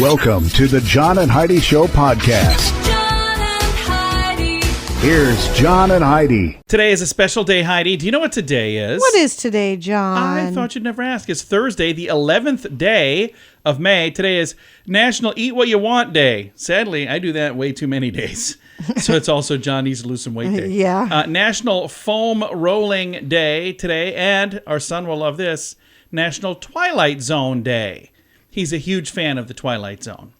Welcome to the John and Heidi Show podcast. John and Heidi. Here's John and Heidi. Today is a special day, Heidi. Do you know what today is? What is today, John? I thought you'd never ask. It's Thursday, the 11th day of May. Today is National Eat What You Want Day. Sadly, I do that way too many days. So it's also John Needs to Lose Some Weight Day. Yeah. National Foam Rolling Day today. And our son will love this, National Twilight Zone Day. He's a huge fan of the Twilight Zone.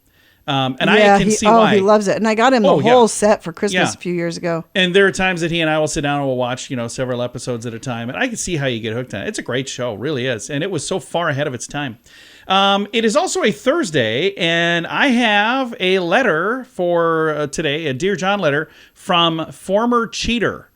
I can see why. Oh, he loves it. And I got him the whole set for Christmas a few years ago. And there are times that he and I will sit down and we'll watch, several episodes at a time. And I can see how you get hooked on it. It's a great show, really is. And it was so far ahead of its time. It is also a Thursday, and I have a letter for today, a Dear John letter from former cheater.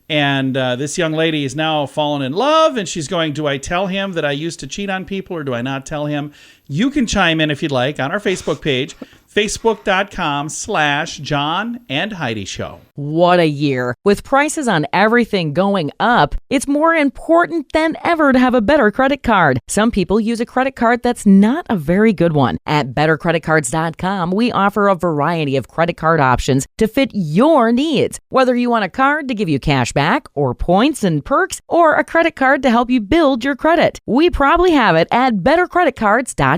And this young lady is now fallen in love, and she's going, do I tell him that I used to cheat on people, or do I not tell him? You can chime in if you'd like on our Facebook page, facebook.com/John and Heidi Show. What a year. With prices on everything going up, it's more important than ever to have a better credit card. Some people use a credit card that's not a very good one. At bettercreditcards.com, we offer a variety of credit card options to fit your needs. Whether you want a card to give you cash back or points and perks, or a credit card to help you build your credit, we probably have it at bettercreditcards.com.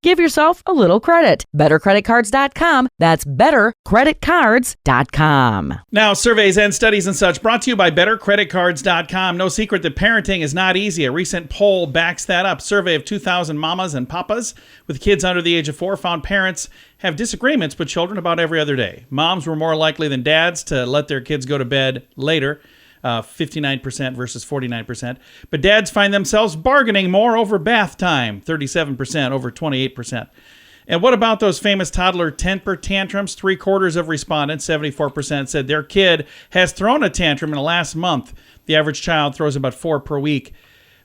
Give yourself a little credit. bettercreditcards.com. That's bettercreditcards.com. Now, surveys and studies and such brought to you by bettercreditcards.com. No secret that parenting is not easy. A recent poll backs that up. Survey of 2,000 mamas and papas with kids under the age of 4 found parents have disagreements with children about every other day. Moms were more likely than dads to let their kids go to bed later, 59% versus 49%. But dads find themselves bargaining more over bath time, 37% over 28%. And what about those famous toddler temper tantrums? 3/4 of respondents, 74%, said their kid has thrown a tantrum in the last month. The average child throws about 4 per week.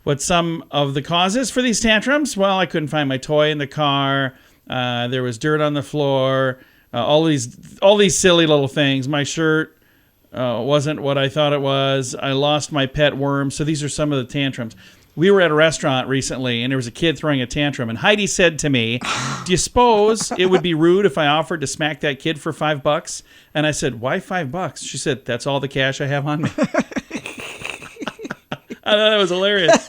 What's some of the causes for these tantrums? Well, I couldn't find my toy in the car. There was dirt on the floor. All these silly little things. My shirt wasn't what I thought it was. I lost my pet worm. So these are some of the tantrums. We were at a restaurant recently, and there was a kid throwing a tantrum. And Heidi said to me, do you suppose it would be rude if I offered to smack that kid for $5? And I said, why $5? She said, that's all the cash I have on me. I thought that was hilarious.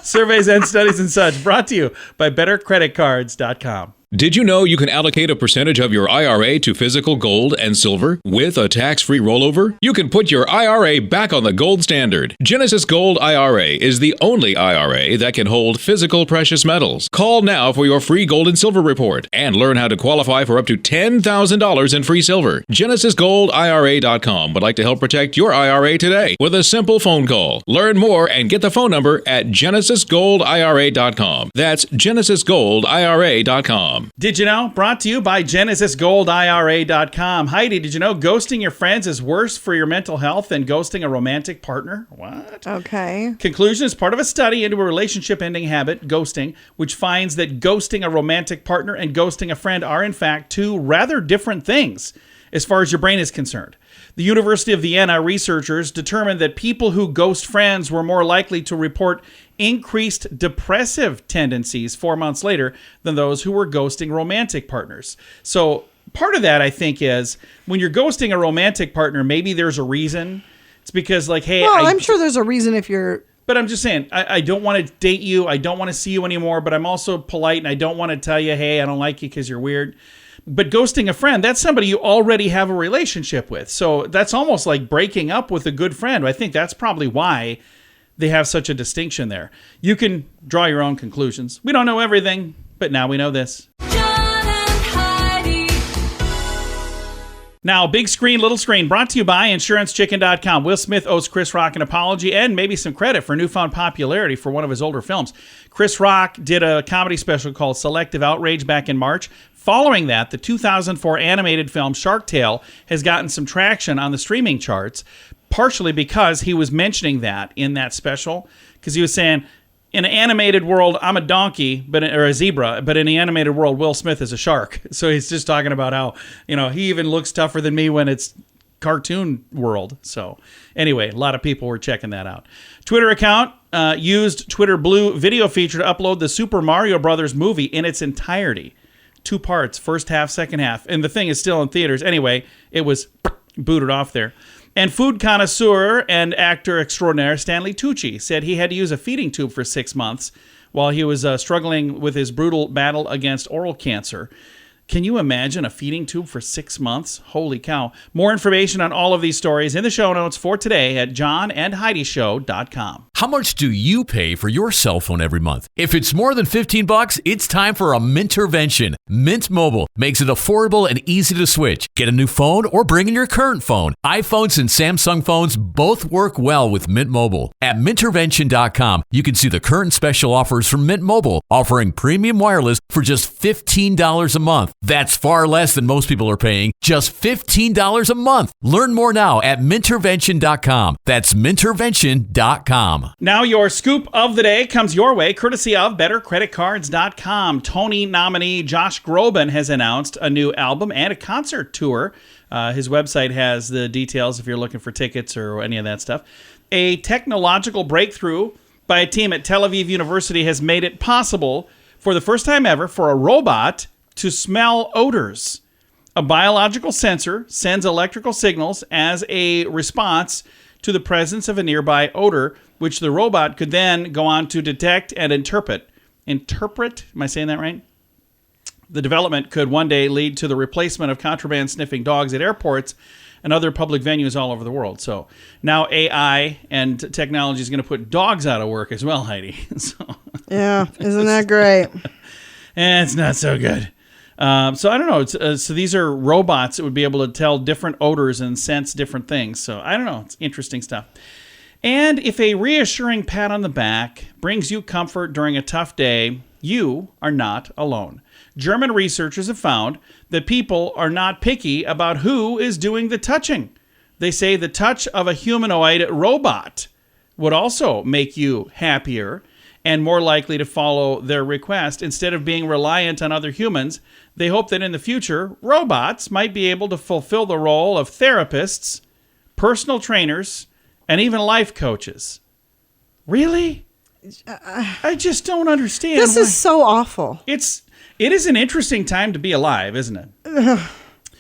Surveys and studies and such brought to you by bettercreditcards.com. Did you know you can allocate a percentage of your IRA to physical gold and silver with a tax-free rollover? You can put your IRA back on the gold standard. Genesis Gold IRA is the only IRA that can hold physical precious metals. Call now for your free gold and silver report and learn how to qualify for up to $10,000 in free silver. GenesisGoldIRA.com would like to help protect your IRA today with a simple phone call. Learn more and get the phone number at GenesisGoldIRA.com. That's GenesisGoldIRA.com. Did you know? Brought to you by GenesisGoldIRA.com. Heidi, did you know ghosting your friends is worse for your mental health than ghosting a romantic partner? What? Okay. Conclusion is part of a study into a relationship-ending habit, ghosting, which finds that ghosting a romantic partner and ghosting a friend are, in fact, two rather different things as far as your brain is concerned. The University of Vienna researchers determined that people who ghost friends were more likely to report increased depressive tendencies 4 months later than those who were ghosting romantic partners. So part of that, I think, is when you're ghosting a romantic partner, maybe there's a reason. It's because, like, hey, well, I'm sure there's a reason if you're... But I'm just saying, I don't want to date you. I don't want to see you anymore, but I'm also polite, and I don't want to tell you, hey, I don't like you because you're weird. But ghosting a friend, that's somebody you already have a relationship with. So that's almost like breaking up with a good friend. I think that's probably why they have such a distinction there. You can draw your own conclusions. We don't know everything, but now we know this. John and Heidi. Now, big screen, little screen, brought to you by InsuranceChicken.com. Will Smith owes Chris Rock an apology and maybe some credit for newfound popularity for one of his older films. Chris Rock did a comedy special called Selective Outrage back in March. Following that, the 2004 animated film Shark Tale has gotten some traction on the streaming charts, partially because he was mentioning that in that special, because he was saying, in an animated world, I'm a donkey, or a zebra, but in the animated world, Will Smith is a shark. So he's just talking about how, he even looks tougher than me when it's cartoon world. So anyway, a lot of people were checking that out. Twitter account used Twitter Blue video feature to upload the Super Mario Brothers movie in its entirety. 2 parts, first half, second half. And the thing is still in theaters. Anyway, it was booted off there. And food connoisseur and actor extraordinaire Stanley Tucci said he had to use a feeding tube for 6 months while he was struggling with his brutal battle against oral cancer. Can you imagine a feeding tube for 6 months? Holy cow. More information on all of these stories in the show notes for today at johnandheidishow.com. How much do you pay for your cell phone every month? If it's more than $15, it's time for a Mintervention. Mint Mobile makes it affordable and easy to switch. Get a new phone or bring in your current phone. iPhones and Samsung phones both work well with Mint Mobile. At Mintervention.com, you can see the current special offers from Mint Mobile, offering premium wireless for just $15 a month. That's far less than most people are paying, just $15 a month. Learn more now at Mintervention.com. That's Mintervention.com. Now your scoop of the day comes your way, courtesy of BetterCreditCards.com. Tony nominee Josh Groban has announced a new album and a concert tour. His website has the details if you're looking for tickets or any of that stuff. A technological breakthrough by a team at Tel Aviv University has made it possible for the first time ever for a robot to smell odors. A biological sensor sends electrical signals as a response to the presence of a nearby odor, which the robot could then go on to detect and interpret. Interpret? Am I saying that right? The development could one day lead to the replacement of contraband sniffing dogs at airports and other public venues all over the world. So now AI and technology is going to put dogs out of work as well, Heidi. Yeah, isn't that great? And it's not so good. So I don't know. So these are robots that would be able to tell different odors and sense different things. So I don't know. It's interesting stuff. And if a reassuring pat on the back brings you comfort during a tough day, you are not alone. German researchers have found that people are not picky about who is doing the touching. They say the touch of a humanoid robot would also make you happier and more likely to follow their request. Instead of being reliant on other humans, they hope that in the future, robots might be able to fulfill the role of therapists, personal trainers, and even life coaches. Really? I just don't understand. This is so awful. It is an interesting time to be alive, isn't it?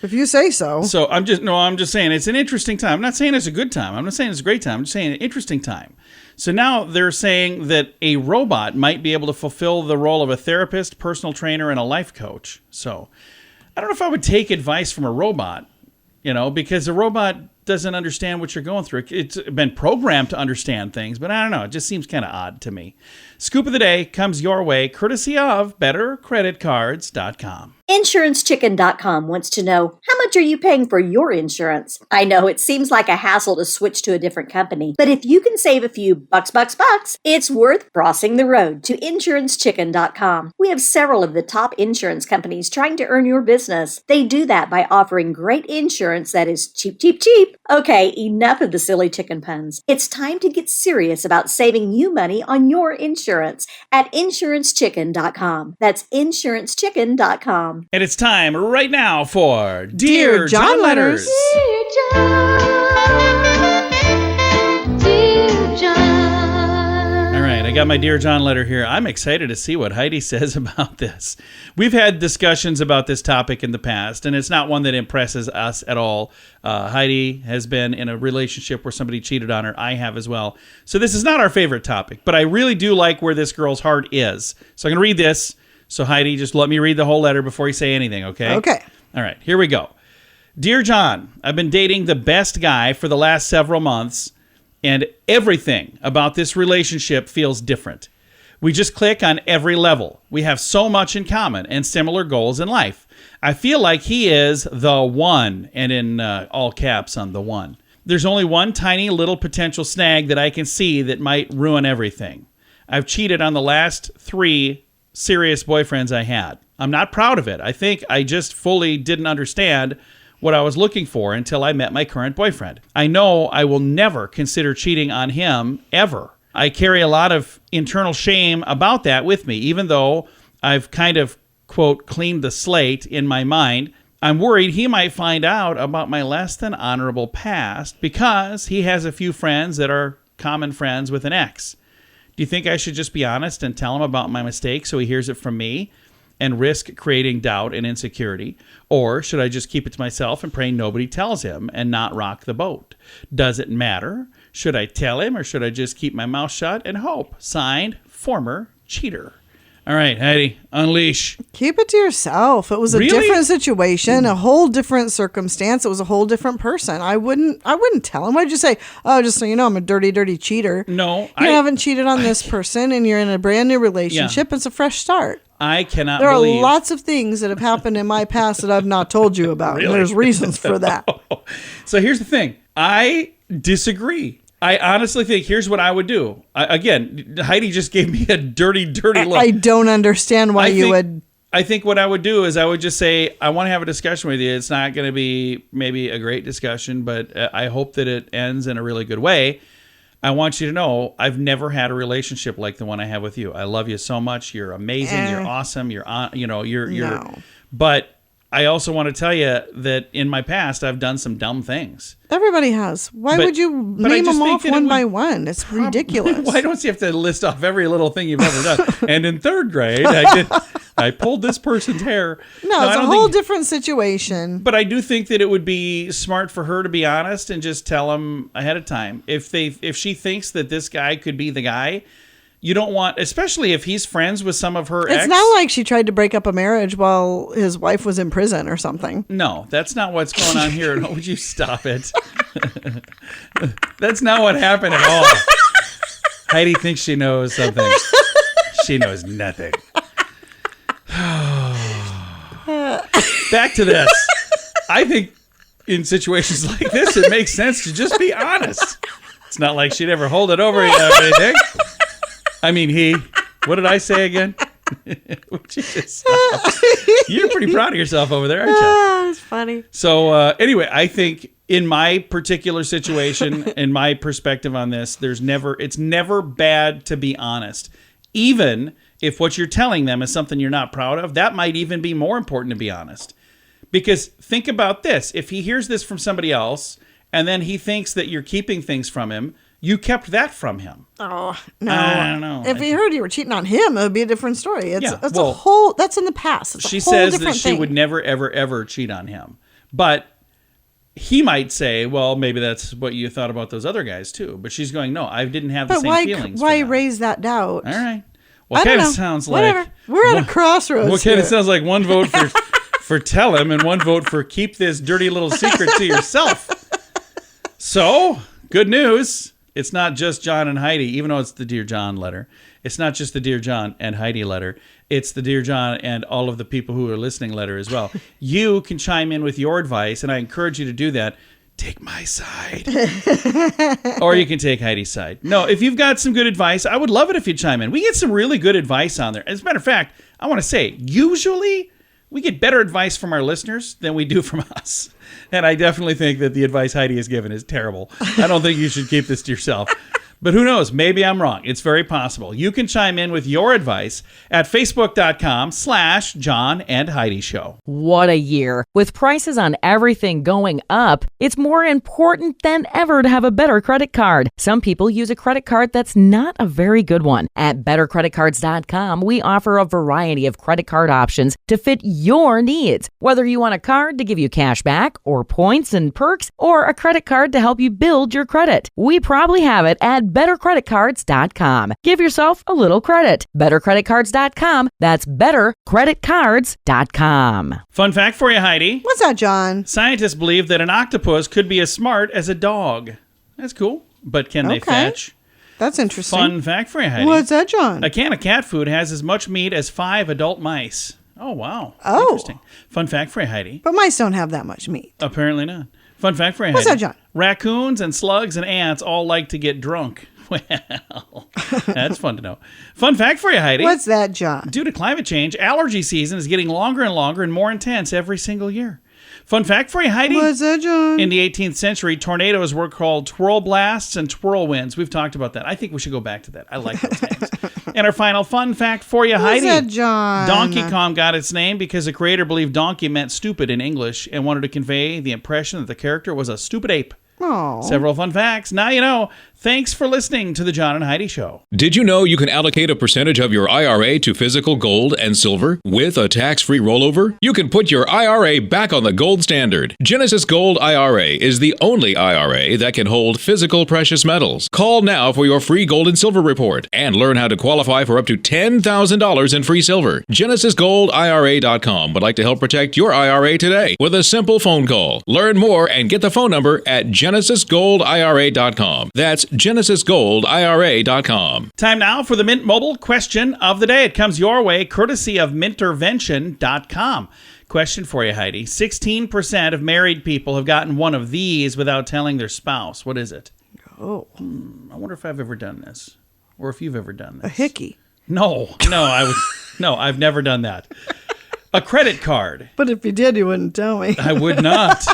If you say so. So I'm just saying it's an interesting time. I'm not saying it's a good time. I'm not saying it's a great time. I'm just saying an interesting time. So now they're saying that a robot might be able to fulfill the role of a therapist, personal trainer, and a life coach. So I don't know if I would take advice from a robot, because a robot doesn't understand what you're going through. It's been programmed to understand things, but I don't know. It just seems kind of odd to me. Scoop of the day comes your way, courtesy of BetterCreditCards.com. InsuranceChicken.com wants to know, how much are you paying for your insurance? I know it seems like a hassle to switch to a different company, but if you can save a few bucks, it's worth crossing the road to InsuranceChicken.com. We have several of the top insurance companies trying to earn your business. They do that by offering great insurance that is cheap. Okay, enough of the silly chicken puns. It's time to get serious about saving you money on your insurance at InsuranceChicken.com. That's InsuranceChicken.com. And it's time right now for Dear John Letters. Dear John, Dear John. All right, I got my Dear John letter here. I'm excited to see what Heidi says about this. We've had discussions about this topic in the past, and it's not one that impresses us at all. Heidi has been in a relationship where somebody cheated on her. I have as well. So this is not our favorite topic, but I really do like where this girl's heart is. So I'm going to read this. So Heidi, just let me read the whole letter before you say anything, okay? Okay. All right, here we go. Dear John, I've been dating the best guy for the last several months, and everything about this relationship feels different. We just click on every level. We have so much in common and similar goals in life. I feel like he is the one, and in all caps on the one. There's only one tiny little potential snag that I can see that might ruin everything. I've cheated on the last 3 serious boyfriends I had. I'm not proud of it. I think I just fully didn't understand what I was looking for until I met my current boyfriend. I know I will never consider cheating on him ever. I carry a lot of internal shame about that with me, even though I've kind of, quote, cleaned the slate in my mind. I'm worried he might find out about my less than honorable past because he has a few friends that are common friends with an ex. Do you think I should just be honest and tell him about my mistake so he hears it from me? and risk creating doubt and insecurity? Or should I just keep it to myself and pray nobody tells him and not rock the boat? Does it matter? Should I tell him or should I just keep my mouth shut and hope? Signed, former cheater. All right, Heidi, unleash. Keep it to yourself. It was a Really? different situation, a whole different circumstance. It was a whole different person. I wouldn't tell him. I'd just say, oh, just so you know, I'm a dirty, dirty cheater. No, You haven't cheated on this person and you're in a brand new relationship. It's a fresh start. I cannot There believe. are lots of things that have happened in my past that I've not told you about. Really? And there's reasons for that. So here's the thing. I disagree. I honestly think here's what I would do. Again, Heidi just gave me a dirty, dirty look. I don't understand why you would. I think what I would do is I would just say, I want to have a discussion with you. It's not going to be maybe a great discussion, but I hope that it ends in a really good way. I want you to know I've never had a relationship like the one I have with you. I love you so much. You're amazing. You're awesome. You're No. But I also want to tell you that in my past, I've done some dumb things. Everybody has. Why would you but I name just them think off that it one would by one? It's ridiculous. Why don't you have to list off every little thing you've ever done? And in third grade, I pulled this person's hair. No, it's a whole different situation. But I do think that it would be smart for her to be honest and just tell him ahead of time. If she thinks that this guy could be the guy, you don't want, especially if he's friends with some of her ex. It's not like she tried to break up a marriage while his wife was in prison or something. No, that's not what's going on here. Would you stop it? That's not what happened at all. Heidi thinks she knows something. She knows nothing. Back to this. I think in situations like this, it makes sense to just be honest. It's not like she'd ever hold it over you or anything. I mean, what did I say again? Would you just stop? You're pretty proud of yourself over there, aren't you? Oh, it's funny. So anyway, I think in my particular situation, in my perspective on this, it's never bad to be honest. Even if what you're telling them is something you're not proud of, that might even be more important to be honest. Because think about this. If he hears this from somebody else and then he thinks that you're keeping things from him, you kept that from him. Oh, no. I don't know. If he heard you were cheating on him, it would be a different story. It's Yeah, a well, whole, that's in the past. It's She a whole says that different she thing. would never, ever, ever cheat on him. But he might say, well, maybe that's what you thought about those other guys too. But she's going, no, I didn't have the But same feelings. for why them. raise that doubt? All right. I What don't kind of know. sounds Whatever. like... We're at a crossroads What kind here. of sounds like one vote for tell him and one vote for keep this dirty little secret to yourself. So, good news. It's not just John and Heidi, even though it's the Dear John letter. It's not just the Dear John and Heidi letter. It's the Dear John and all of the people who are listening letter as well. You can chime in with your advice, and I encourage you to do that. Take my side. Or you can take Heidi's side. No, if you've got some good advice, I would love it if you chime in. We get some really good advice on there. As a matter of fact, I want to say, usually we get better advice from our listeners than we do from us. And I definitely think that the advice Heidi has given is terrible. I don't think you should keep this to yourself. But who knows? Maybe I'm wrong. It's very possible. You can chime in with your advice at facebook.com/John and Heidi Show. What a year. With prices on everything going up, it's more important than ever to have a better credit card. Some people use a credit card that's not a very good one. At bettercreditcards.com, we offer a variety of credit card options to fit your needs. Whether you want a card to give you cash back or points and perks, or a credit card to help you build your credit, we probably have it at bettercreditcards.com. Give yourself a little credit. Bettercreditcards.com. That's bettercreditcards.com. Fun fact for you, Heidi. What's that, John? Scientists believe that an octopus could be as smart as a dog. That's cool. But can they Okay. fetch? That's interesting. Fun fact for you, Heidi. What's that, John? A can of cat food has as much meat as 5 adult mice. Oh, wow. Oh. Interesting. Fun fact for you, Heidi. But mice don't have that much meat. Apparently not. Fun fact for you, What's Heidi. that, John? Raccoons and slugs and ants all like to get drunk. Well, that's fun to know. Fun fact for you, Heidi. What's that, John? Due to climate change, allergy season is getting longer and longer and more intense every single year. Fun fact for you, Heidi. What's that, John? In the 18th century, tornadoes were called twirl blasts and twirlwinds. We've talked about that. I think we should go back to that. I like those names. And our final fun fact for you, What's Heidi. that, John? Donkey Kong got its name because the creator believed donkey meant stupid in English and wanted to convey the impression that the character was a stupid ape. Oh. Several fun facts. Now you know. Thanks for listening to the John and Heidi Show. Did you know you can allocate a percentage of your IRA to physical gold and silver with a tax-free rollover? You can put your IRA back on the gold standard. Genesis Gold IRA is the only IRA that can hold physical precious metals. Call now for your free gold and silver report and learn how to qualify for up to $10,000 in free silver. GenesisGoldIRA.com would like to help protect your IRA today with a simple phone call. Learn more and get the phone number at GenesisGoldIRA.com. That's GenesisGoldIRA.com. Time now for the Mint Mobile question of the day. It comes your way courtesy of Mintervention.com. Question for you, Heidi. 16% of married people have gotten one of these without telling their spouse. What is it? Oh. I wonder if I've ever done this, or if you've ever done this. A hickey. No, I've never done that. A credit card. But if you did, you wouldn't tell me. I would not.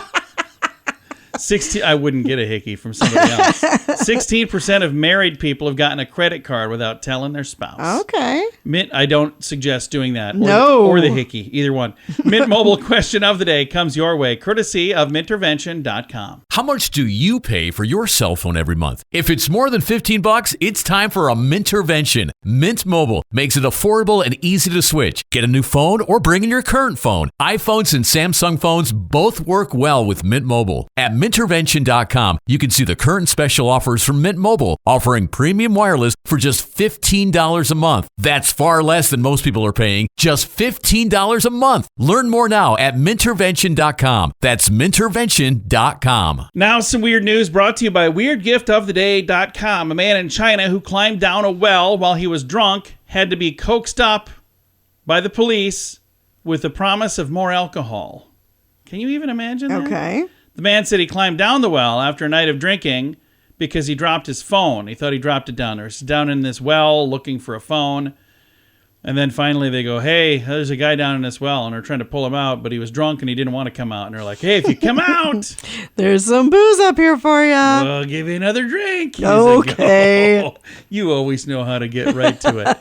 I wouldn't get a hickey from somebody else. 16% of married people have gotten a credit card without telling their spouse. Okay. Mint, I don't suggest doing that. No. Or the hickey, either one. Mint Mobile question of the day comes your way, courtesy of Mintervention.com. How much do you pay for your cell phone every month? If it's more than $15, it's time for a Mintervention. Mint Mobile makes it affordable and easy to switch. Get a new phone or bring in your current phone. iPhones and Samsung phones both work well with Mint Mobile. At Mintervention.com, you can see the current special offers from Mint Mobile, offering premium wireless for just $15 a month. That's far less than most people are paying, just $15 a month. Learn more now at Mintervention.com. That's Mintervention.com. Now some weird news brought to you by WeirdGiftOfTheDay.com. A man in China who climbed down a well while he was drunk had to be coaxed up by the police with the promise of more alcohol. Can you even imagine that? Okay. The man said he climbed down the well after a night of drinking because he dropped his phone. He thought he dropped it down there. He's down in this well looking for a phone. And then finally they go, hey, there's a guy down in this well. And they're trying to pull him out, but he was drunk and he didn't want to come out. And they're like, hey, if you come out, there's some booze up here for you. we'll give you another drink. He's Okay. like, oh, you always know how to get right to it.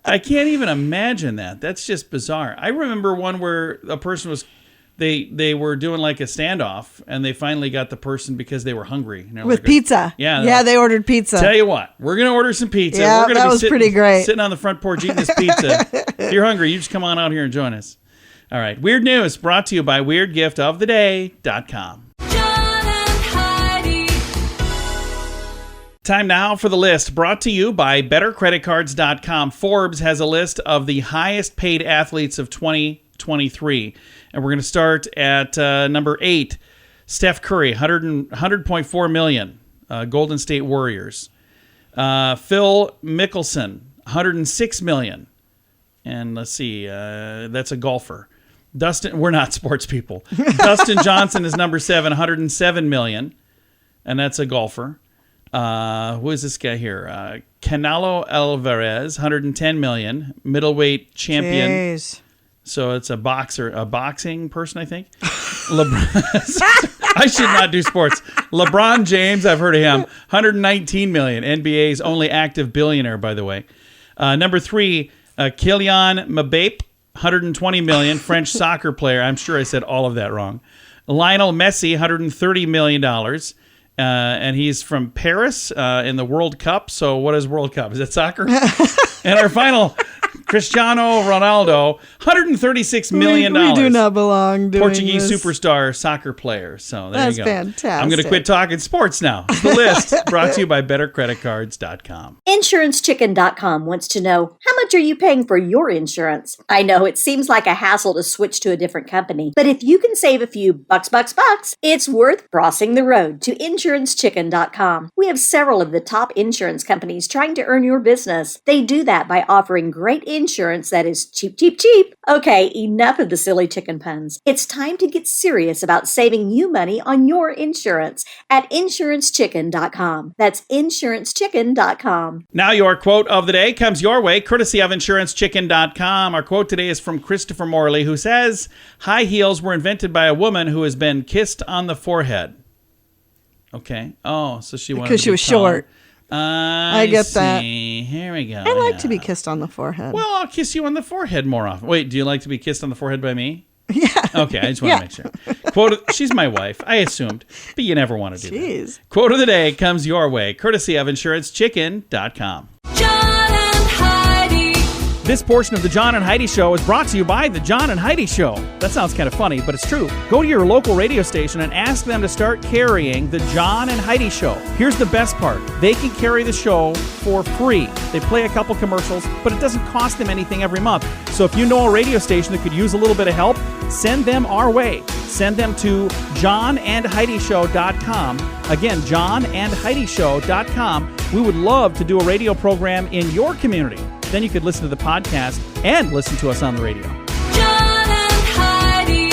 I can't even imagine that. That's just bizarre. I remember one where a person was... They were doing like a standoff, and they finally got the person because they were hungry. And With like, pizza. Yeah, they ordered pizza. Tell you what, we're going to order some pizza. Yeah, we're gonna that be was pretty great. Sitting on the front porch eating this pizza. If you're hungry, you just come on out here and join us. All right. Weird news brought to you by WeirdGiftOfTheDay.com. John and Heidi. Time now for the list brought to you by BetterCreditCards.com. Forbes has a list of the highest paid athletes of 2023. And we're going to start at number 8, Steph Curry, 100.4 million, Golden State Warriors. Phil Mickelson, 106 million. And let's see, that's a golfer. We're not sports people. Dustin Johnson is number 7, 107 million. And that's a golfer. Who is this guy here? Canelo Alvarez, 110 million, middleweight champion. Jeez. So it's a boxing person, I think. I should not do sports. LeBron James, I've heard of him. 119 million. NBA's only active billionaire, by the way. Number 3, Kylian Mbappe, 120 million. French soccer player. I'm sure I said all of that wrong. Lionel Messi, $130 million. And he's from Paris in the World Cup. So what is World Cup? Is that soccer? And our final... Cristiano Ronaldo, $136 million. We do not belong doing Portuguese this. superstar soccer player. So there That's you go. fantastic. I'm going to quit talking sports now. It's the list brought to you by BetterCreditCards.com. InsuranceChicken.com wants to know, how much are you paying for your insurance? I know it seems like a hassle to switch to a different company, but if you can save a few bucks, it's worth crossing the road to InsuranceChicken.com. We have several of the top insurance companies trying to earn your business. They do that by offering great insurance that is cheap. Okay, enough of the silly chicken puns. It's time to get serious about saving you money on your insurance at InsuranceChicken.com. That's InsuranceChicken.com. Now your quote of the day comes your way, courtesy of InsuranceChicken.com. Our quote today is from Christopher Morley, who says, high heels were invented by a woman who has been kissed on the forehead. Okay. Oh, so she wanted to be Because she was taller. short. I get see. that. Here we go. I like to be kissed on the forehead. Well, I'll kiss you on the forehead more often. Wait, do you like to be kissed on the forehead by me? Yeah. Okay, I just want to make sure. She's my wife. I assumed, but you never want to do Jeez. that. Quote of the day comes your way, courtesy of InsuranceChicken.com. John and Heidi. This portion of the John and Heidi Show is brought to you by the John and Heidi Show. That sounds kind of funny, but it's true. Go to your local radio station and ask them to start carrying the John and Heidi Show. Here's the best part. They can carry the show for free. They play a couple commercials, but it doesn't cost them anything every month. So if you know a radio station that could use a little bit of help, send them our way. Send them to johnandheidishow.com. Again, johnandheidishow.com. We would love to do a radio program in your community. Then you could listen to the podcast and listen to us on the radio. John and Heidi.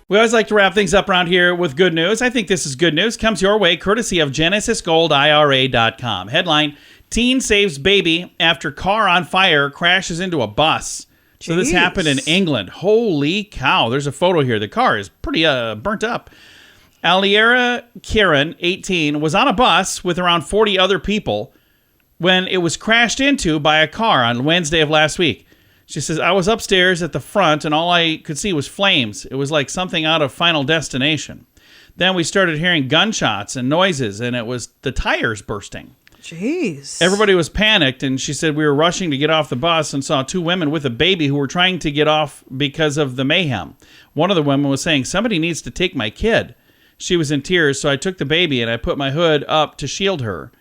We always like to wrap things up around here with good news. I think this is good news. Comes your way courtesy of GenesisGoldIRA.com. Headline, teen saves baby after car on fire crashes into a bus. So this happened in England. Holy cow. There's a photo here. The car is pretty burnt up. Aliera Kieran, 18, was on a bus with around 40 other people when it was crashed into by a car on Wednesday of last week. She says, I was upstairs at the front and all I could see was flames. It was like something out of Final Destination. Then we started hearing gunshots and noises and it was the tires bursting. Jeez. Everybody was panicked, and she said we were rushing to get off the bus and saw two women with a baby who were trying to get off because of the mayhem. One of the women was saying, somebody needs to take my kid. She was in tears, so I took the baby and I put my hood up to shield her.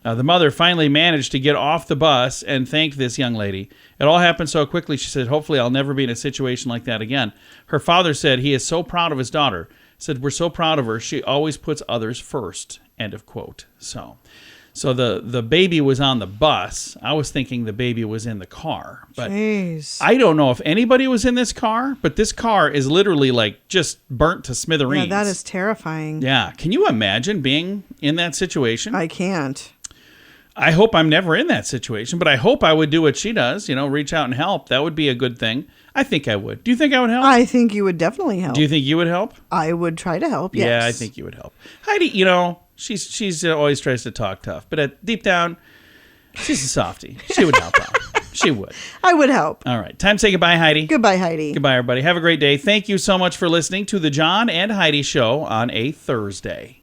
The mother finally managed to get off the bus and thanked this young lady. It all happened so quickly, she said, hopefully I'll never be in a situation like that again. Her father said he is so proud of his daughter. Said, we're so proud of her. She always puts others first. End of quote. So the baby was on the bus. I was thinking the baby was in the car. But Jeez. I don't know if anybody was in this car, but this car is literally like just burnt to smithereens. Yeah, that is terrifying. Yeah. Can you imagine being in that situation? I can't. I hope I'm never in that situation, but I hope I would do what she does, reach out and help. That would be a good thing. I think I would. Do you think I would help? I think you would definitely help. Do you think you would help? I would try to help, yes. Yeah, I think you would help. Heidi, she's always tries to talk tough, but deep down, she's a softie. She would help out. She would. I would help. All right. Time to say goodbye, Heidi. Goodbye, Heidi. Goodbye, everybody. Have a great day. Thank you so much for listening to the John and Heidi Show on a Thursday.